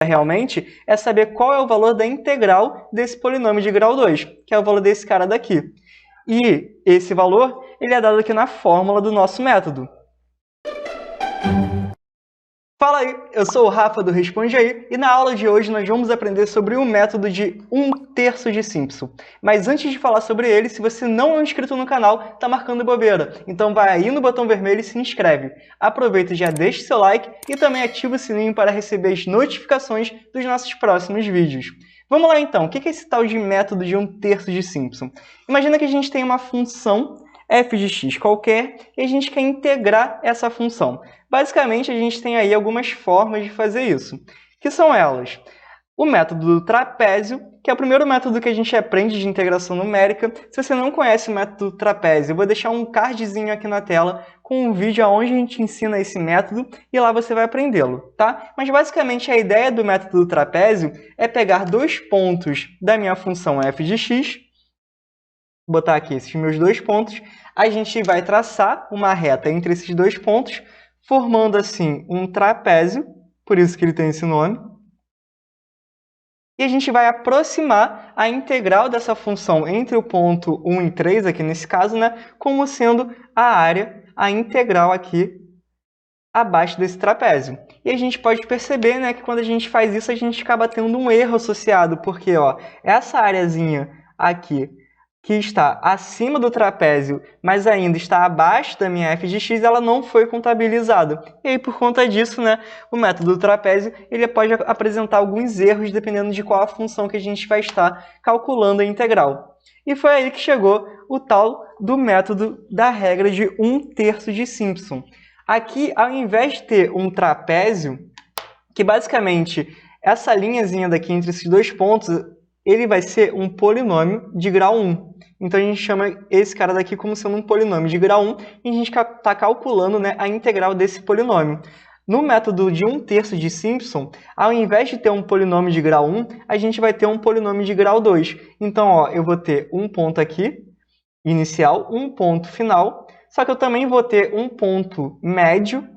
realmente é saber qual é o valor da integral desse polinômio de grau 2, que é o valor desse cara daqui. E esse valor ele é dado aqui na fórmula do nosso método. Fala aí, eu sou o Rafa do Responde Aí e na aula de hoje nós vamos aprender sobre o método de 1/3 de Simpson. Mas antes de falar sobre ele, se você não é inscrito no canal, tá marcando bobeira. Então vai aí no botão vermelho e se inscreve. Aproveita e já deixa seu like e também ativa o sininho para receber as notificações dos nossos próximos vídeos. Vamos lá então, o que é esse tal de método de 1/3 de Simpson? Imagina que a gente tem uma função f de x qualquer e a gente quer integrar essa função. Basicamente, a gente tem aí algumas formas de fazer isso, que são elas. O método do trapézio, que é o primeiro método que a gente aprende de integração numérica. Se você não conhece o método do trapézio, eu vou deixar um cardzinho aqui na tela com um vídeo onde a gente ensina esse método e lá você vai aprendê-lo, tá? Mas basicamente a ideia do método do trapézio é pegar dois pontos da minha função f de x, vou botar aqui esses meus dois pontos, a gente vai traçar uma reta entre esses dois pontos, formando assim um trapézio, por isso que ele tem esse nome. E a gente vai aproximar a integral dessa função entre o ponto 1 e 3, aqui nesse caso, né, como sendo a área, a integral aqui abaixo desse trapézio. E a gente pode perceber, né, que quando a gente faz isso, a gente acaba tendo um erro associado, porque ó, essa areazinha aqui, que está acima do trapézio, mas ainda está abaixo da minha f de x, ela não foi contabilizada. E aí, por conta disso, né, o método do trapézio ele pode apresentar alguns erros dependendo de qual a função que a gente vai estar calculando a integral. E foi aí que chegou o tal do método da regra de 1/3 de Simpson. Aqui, ao invés de ter um trapézio, que basicamente essa linhazinha daqui entre esses dois pontos, ele vai ser um polinômio de grau 1. Então, a gente chama esse cara daqui como sendo um polinômio de grau 1 e a gente está calculando, né, a integral desse polinômio. No método de 1/3 de Simpson, ao invés de ter um polinômio de grau 1, a gente vai ter um polinômio de grau 2. Então, ó, eu vou ter um ponto aqui, inicial, um ponto final, só que eu também vou ter um ponto médio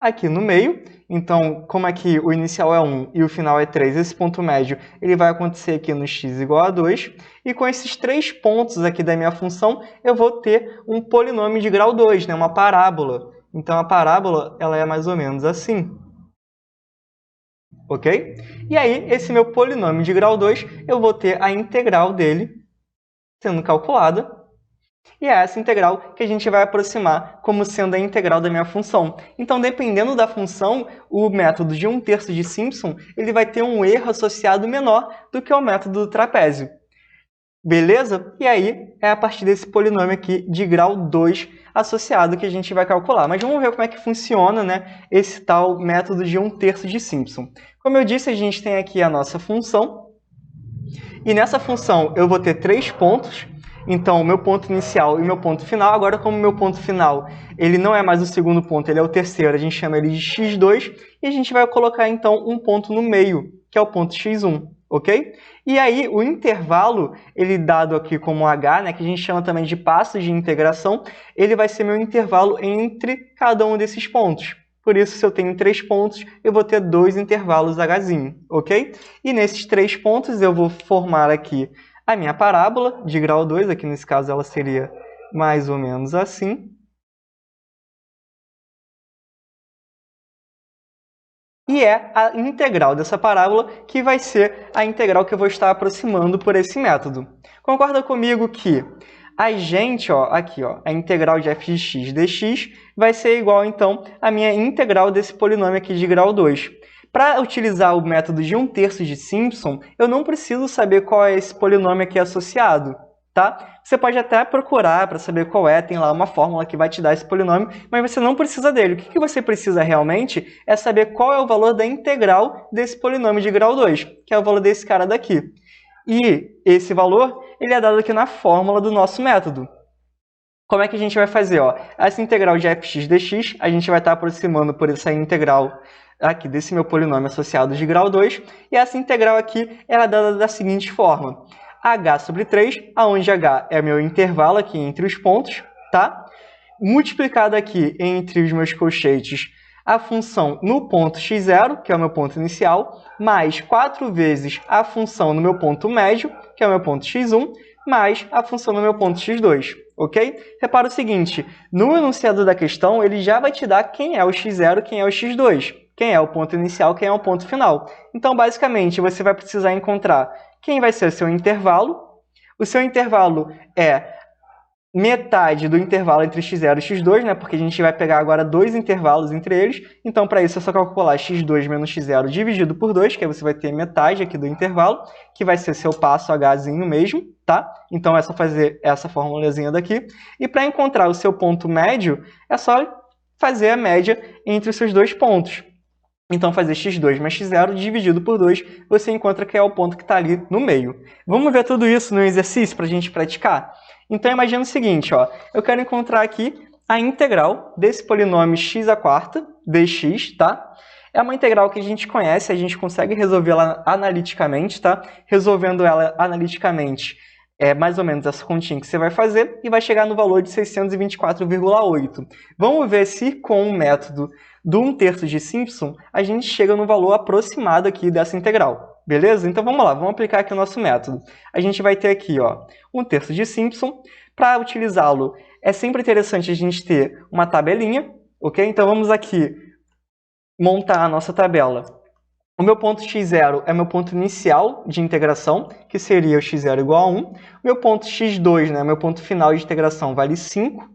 aqui no meio. Então, como aqui o inicial é 1 e o final é 3, esse ponto médio ele vai acontecer aqui no x igual a 2. E com esses três pontos aqui da minha função, eu vou ter um polinômio de grau 2, né? Uma parábola. Então, a parábola ela é mais ou menos assim. Ok? E aí, esse meu polinômio de grau 2, eu vou ter a integral dele sendo calculada. E é essa integral que a gente vai aproximar como sendo a integral da minha função. Então, dependendo da função, o método de 1/3 de Simpson ele vai ter um erro associado menor do que o método do trapézio. Beleza? E aí, é a partir desse polinômio aqui de grau 2 associado que a gente vai calcular. Mas vamos ver como é que funciona, né, esse tal método de 1/3 de Simpson. Como eu disse, a gente tem aqui a nossa função. E nessa função eu vou ter três pontos. Então, o meu ponto inicial e o meu ponto final. Agora, como o meu ponto final ele não é mais o segundo ponto, ele é o terceiro, a gente chama ele de x2. E a gente vai colocar, então, um ponto no meio, que é o ponto x1. Ok? E aí, o intervalo, ele dado aqui como h, né, que a gente chama também de passos de integração, ele vai ser meu intervalo entre cada um desses pontos. Por isso, se eu tenho 3 pontos, eu vou ter 2 intervalos hzinho, ok? E nesses 3 pontos, eu vou formar aqui a minha parábola de grau 2, aqui nesse caso ela seria mais ou menos assim. E é a integral dessa parábola que vai ser a integral que eu vou estar aproximando por esse método. Concorda comigo que a gente, ó, aqui, ó, a integral de f de x dx vai ser igual, então, à minha integral desse polinômio aqui de grau 2. Para utilizar o método de 1/3 de Simpson, eu não preciso saber qual é esse polinômio aqui associado, tá? Você pode até procurar para saber qual é, tem lá uma fórmula que vai te dar esse polinômio, mas você não precisa dele. O que você precisa realmente é saber qual é o valor da integral desse polinômio de grau 2, que é o valor desse cara daqui. E esse valor ele é dado aqui na fórmula do nosso método. Como é que a gente vai fazer? Ó? Essa integral de fx dx, a gente vai estar aproximando por essa integral aqui desse meu polinômio associado de grau 2, e essa integral aqui ela é dada da seguinte forma. H sobre 3, onde H é meu intervalo aqui entre os pontos, tá? Multiplicado aqui entre os meus colchetes a função no ponto x0, que é o meu ponto inicial, mais 4 vezes a função no meu ponto médio, que é o meu ponto x1, mais a função no meu ponto x2, ok? Repara o seguinte, no enunciado da questão, ele já vai te dar quem é o x0 e quem é o x2, quem é o ponto inicial, quem é o ponto final. Então, basicamente, você vai precisar encontrar quem vai ser o seu intervalo. O seu intervalo é metade do intervalo entre x0 e x2, né? Porque a gente vai pegar agora dois intervalos entre eles. Então, para isso, é só calcular x2 menos x0 dividido por 2, que aí você vai ter metade aqui do intervalo, que vai ser seu passo Hzinho mesmo, tá? Então, é só fazer essa formulazinha daqui. E para encontrar o seu ponto médio, é só fazer a média entre os seus dois pontos. Então, fazer x2 mais x0 dividido por 2, você encontra que é o ponto que está ali no meio. Vamos ver tudo isso no exercício para a gente praticar? Então, imagina o seguinte, ó, eu quero encontrar aqui a integral desse polinômio x² dx, tá? É uma integral que a gente conhece, a gente consegue resolvê-la analiticamente, tá? Resolvendo ela analiticamente, é mais ou menos essa continha que você vai fazer e vai chegar no valor de 624,8. Vamos ver se com o método do 1/3 de Simpson, a gente chega no valor aproximado aqui dessa integral. Beleza? Então vamos lá, vamos aplicar aqui o nosso método. A gente vai ter aqui, ó, 1/3 de Simpson. Para utilizá-lo, é sempre interessante a gente ter uma tabelinha, ok? Então vamos aqui montar a nossa tabela. O meu ponto x0 é meu ponto inicial de integração, que seria o x0 igual a 1. O meu ponto x2, né, meu ponto final de integração, vale 5.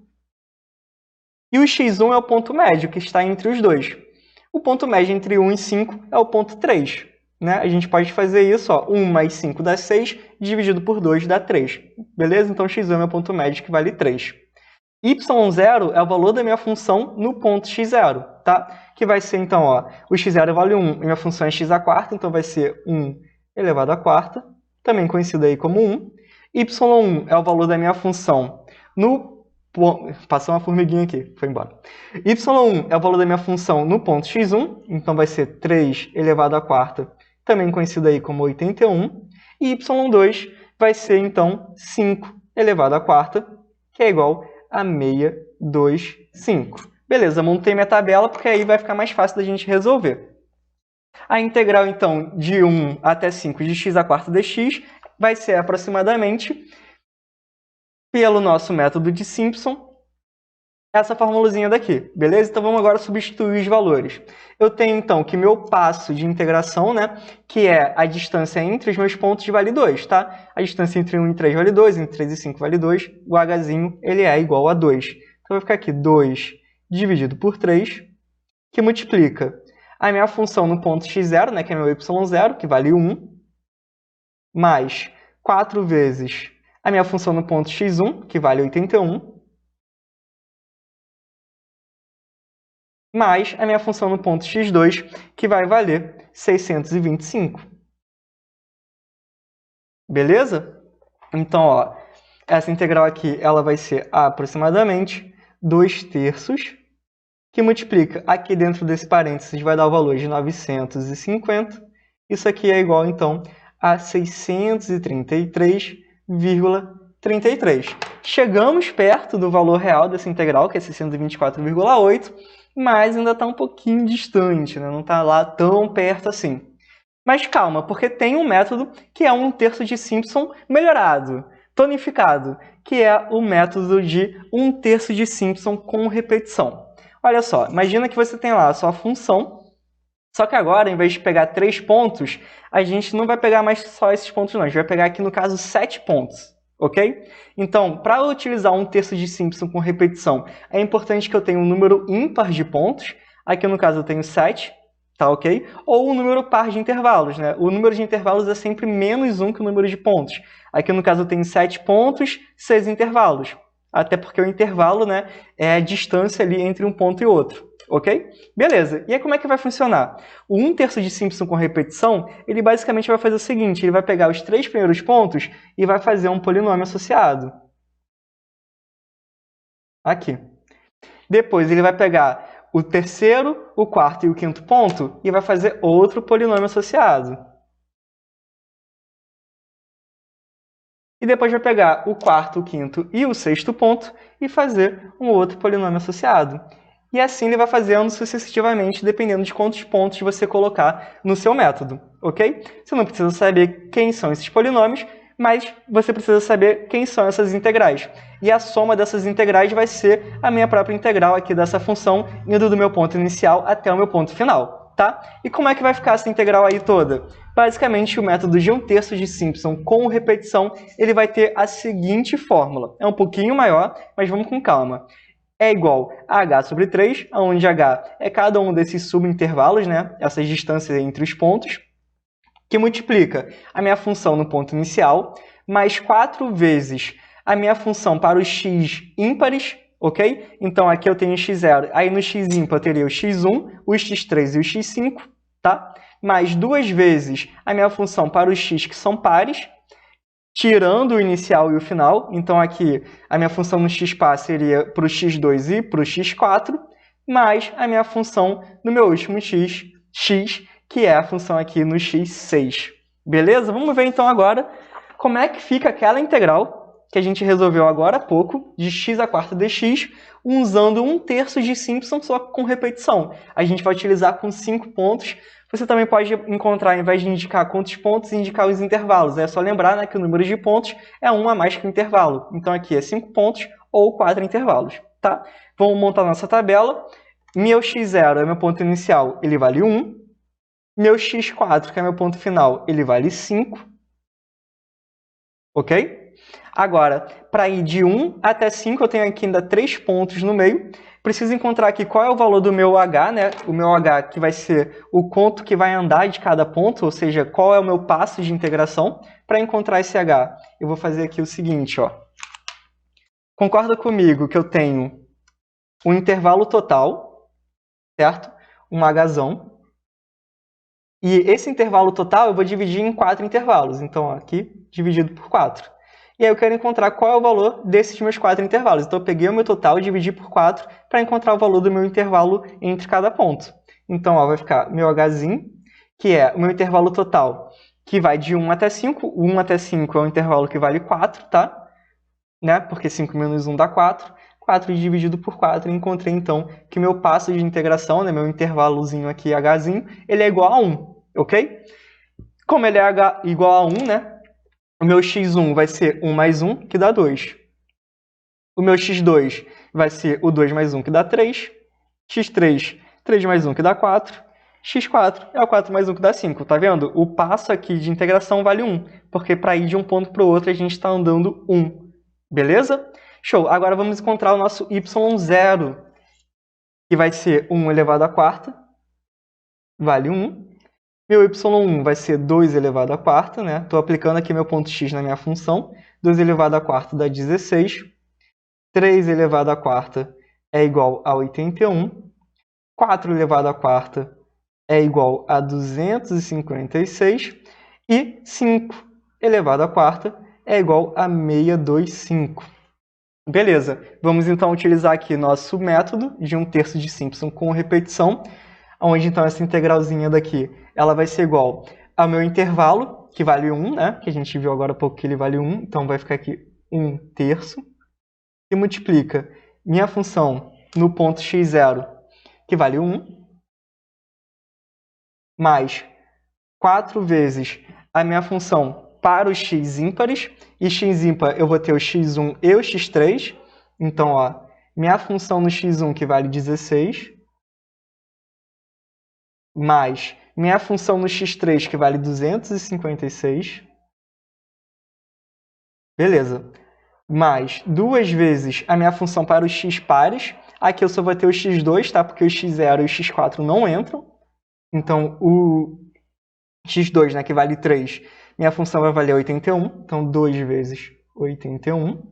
E o x1 é o ponto médio, que está entre os dois. O ponto médio entre 1 e 5 é o ponto 3. Né? A gente pode fazer isso, ó, 1 mais 5 dá 6, dividido por 2 dá 3. Beleza? Então, x1 é meu ponto médio, que vale 3. y0 é o valor da minha função no ponto x0, tá? Que vai ser, então, ó, o x0 vale 1 e minha função é x², então vai ser 1 elevado à quarta, também conhecido aí como 1. y1 é o valor da minha função no... Passou uma formiguinha aqui, foi embora. y1 é o valor da minha função no ponto x1, então vai ser 3 elevado à quarta, também conhecido aí como 81. E y2 vai ser, então, 5 elevado à quarta, que é igual a 625. Beleza, montei minha tabela, porque aí vai ficar mais fácil da gente resolver. A integral, então, de 1 até 5 de x² dx vai ser aproximadamente, pelo nosso método de Simpson, essa formulazinha daqui, beleza? Então vamos agora substituir os valores. Eu tenho então que meu passo de integração, né, que é a distância entre os meus pontos, vale 2, tá? A distância entre 1 e 3 vale 2, entre 3 e 5 vale 2, o hzinho ele é igual a 2. Então vai ficar aqui 2 dividido por 3, que multiplica a minha função no ponto x0, né, que é meu y0, que vale 1, mais 4 vezes a minha função no ponto x1, que vale 81, mais a minha função no ponto x2, que vai valer 625. Beleza? Então, ó, essa integral aqui ela vai ser aproximadamente 2/3, que multiplica aqui dentro desse parênteses, vai dar o valor de 950. Isso aqui é igual, então, a 633,33. Chegamos perto do valor real dessa integral, que é 624,8, mas ainda está um pouquinho distante, né? Não está lá tão perto assim. Mas calma, porque tem um método que é 1/3 de Simpson melhorado, tonificado, que é o método de 1/3 de Simpson com repetição. Olha só, imagina que você tem lá a sua função, só que agora, em vez de pegar 3 pontos, a gente não vai pegar mais só esses pontos não, a gente vai pegar aqui no caso 7 pontos. Ok? Então, para utilizar 1/3 de Simpson com repetição, é importante que eu tenha um número ímpar de pontos. Aqui no caso eu tenho 7, tá ok? Ou um número par de intervalos, né? O número de intervalos é sempre menos 1 que o número de pontos. Aqui no caso eu tenho 7 pontos, 6 intervalos. Até porque o intervalo, né, é a distância ali entre um ponto e outro. Ok? Beleza. E aí como é que vai funcionar? O 1/3 de Simpson com repetição, ele basicamente vai fazer o seguinte, ele vai pegar os 3 primeiros pontos e vai fazer um polinômio associado. Aqui. Depois ele vai pegar o terceiro, o quarto e o quinto ponto e vai fazer outro polinômio associado. E depois vai pegar o quarto, o quinto e o sexto ponto e fazer um outro polinômio associado. E assim ele vai fazendo sucessivamente, dependendo de quantos pontos você colocar no seu método, ok? Você não precisa saber quem são esses polinômios, mas você precisa saber quem são essas integrais. E a soma dessas integrais vai ser a minha própria integral aqui dessa função, indo do meu ponto inicial até o meu ponto final, tá? E como é que vai ficar essa integral aí toda? Basicamente, o método de 1/3 de Simpson com repetição, ele vai ter a seguinte fórmula. É um pouquinho maior, mas vamos com calma. É igual a h sobre 3, onde h é cada um desses subintervalos, né? Essas distâncias entre os pontos, que multiplica a minha função no ponto inicial, mais 4 vezes a minha função para os x ímpares, ok? Então, aqui eu tenho x0, aí no x ímpar eu teria o x1, o x3 e o x5, tá? Mais 2 vezes a minha função para os x que são pares, tirando o inicial e o final. Então, aqui a minha função no x par seria para o x2 e para o x4, mais a minha função no meu último x, que é a função aqui no x6. Beleza? Vamos ver então agora como é que fica aquela integral que a gente resolveu agora há pouco, de x² dx, usando 1/3 de Simpson, só com repetição. A gente vai utilizar com 5 pontos. Você também pode encontrar, ao invés de indicar quantos pontos, indicar os intervalos. É só lembrar, né, que o número de pontos é 1 a mais que o intervalo. Então aqui é 5 pontos ou 4 intervalos. Tá? Vamos montar nossa tabela. Meu x0 é meu ponto inicial, ele vale 1. Meu x4, que é meu ponto final, ele vale 5. Ok? Agora, para ir de 1 até 5, eu tenho aqui ainda 3 pontos no meio. Preciso encontrar aqui qual é o valor do meu h, né? O meu h que vai ser o quanto que vai andar de cada ponto, ou seja, qual é o meu passo de integração. Para encontrar esse h, eu vou fazer aqui o seguinte, ó. Concorda comigo que eu tenho um intervalo total, certo? Um hzão. E esse intervalo total eu vou dividir em 4 intervalos. Então, ó, aqui, dividido por 4. E aí eu quero encontrar qual é o valor desses meus 4 intervalos. Então, eu peguei o meu total e dividi por 4 para encontrar o valor do meu intervalo entre cada ponto. Então, ó, vai ficar meu hzinho, que é o meu intervalo total, que vai de 1 até 5. O 1 até 5 é um intervalo que vale 4, tá? Né? Porque 5 menos 1 dá 4. 4 dividido por 4, e encontrei, então, que meu passo de integração, né, meu intervalozinho aqui, hzinho, ele é igual a 1, ok? Como ele é igual a 1, né? O meu x1 vai ser 1 mais 1, que dá 2. O meu x2 vai ser o 2 mais 1, que dá 3. x3, 3 mais 1, que dá 4. x4 é o 4 mais 1, que dá 5. Tá vendo? O passo aqui de integração vale 1, porque para ir de um ponto para o outro a gente está andando 1. Beleza? Show! Agora vamos encontrar o nosso y0, que vai ser 1 elevado à quarta, vale 1. Meu y1 vai ser 2 elevado à quarta, né? Estou aplicando aqui meu ponto x na minha função. 2 elevado à quarta dá 16. 3 elevado à quarta é igual a 81. 4 elevado à quarta é igual a 256. E 5 elevado à quarta é igual a 625. Beleza, vamos então utilizar aqui nosso método de 1/3 de Simpson com repetição, onde então essa integralzinha daqui, ela vai ser igual ao meu intervalo, que vale 1, né? Que a gente viu agora há pouco que ele vale 1, então vai ficar aqui 1/3, que multiplica minha função no ponto x0, que vale 1, mais 4 vezes a minha função para os x ímpares, e x ímpar eu vou ter o x1 e o x3, então, ó, minha função no x1 que vale 16, mais minha função no x3 que vale 256, beleza, mais 2 vezes a minha função para os x pares, aqui eu só vou ter o x2, tá? Porque o x0 e o x4 não entram, então o x2, né, que vale 3, minha função vai valer 81, então 2 vezes 81,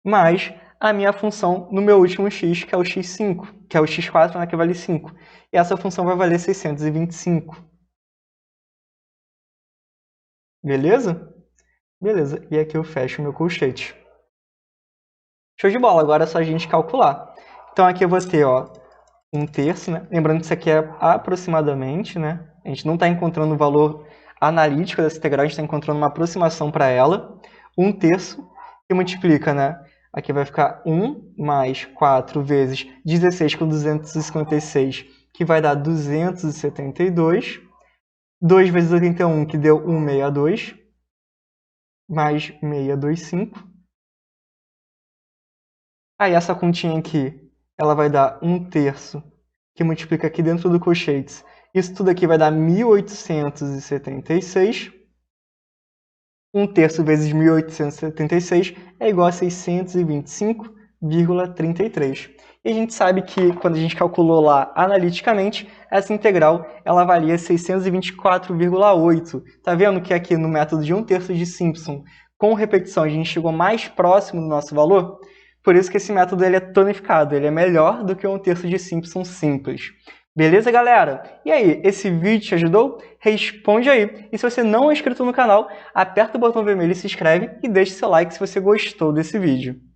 mais a minha função no meu último x, que é o x5, que é o x4, né, que vale 5. E essa função vai valer 625. Beleza? Beleza. E aqui eu fecho o meu colchete. Show de bola. Agora é só a gente calcular. Então aqui eu vou ter, ó, 1/3, né? Lembrando que isso aqui é aproximadamente, né? A gente não está encontrando o valor analítico dessa integral, a gente está encontrando uma aproximação para ela. 1/3, que multiplica, né, Aqui vai ficar 1 mais 4 vezes 16 com 256, que vai dar 272. 2 vezes 81, que deu 162. Mais 625. Aí essa continha aqui, ela vai dar 1/3, que multiplica aqui dentro do colchetes. Isso tudo aqui vai dar 1876. 1/3 vezes 1876 é igual a 625,33. E a gente sabe que, quando a gente calculou lá analiticamente, essa integral ela valia 624,8. Tá vendo que aqui no método de 1/3 de Simpson, com repetição, a gente chegou mais próximo do nosso valor? Por isso que esse método ele é tonificado, ele é melhor do que o 1/3 de Simpson simples. Beleza, galera? E aí, esse vídeo te ajudou? Responde aí! E se você não é inscrito no canal, aperta o botão vermelho e se inscreve e deixe seu like se você gostou desse vídeo.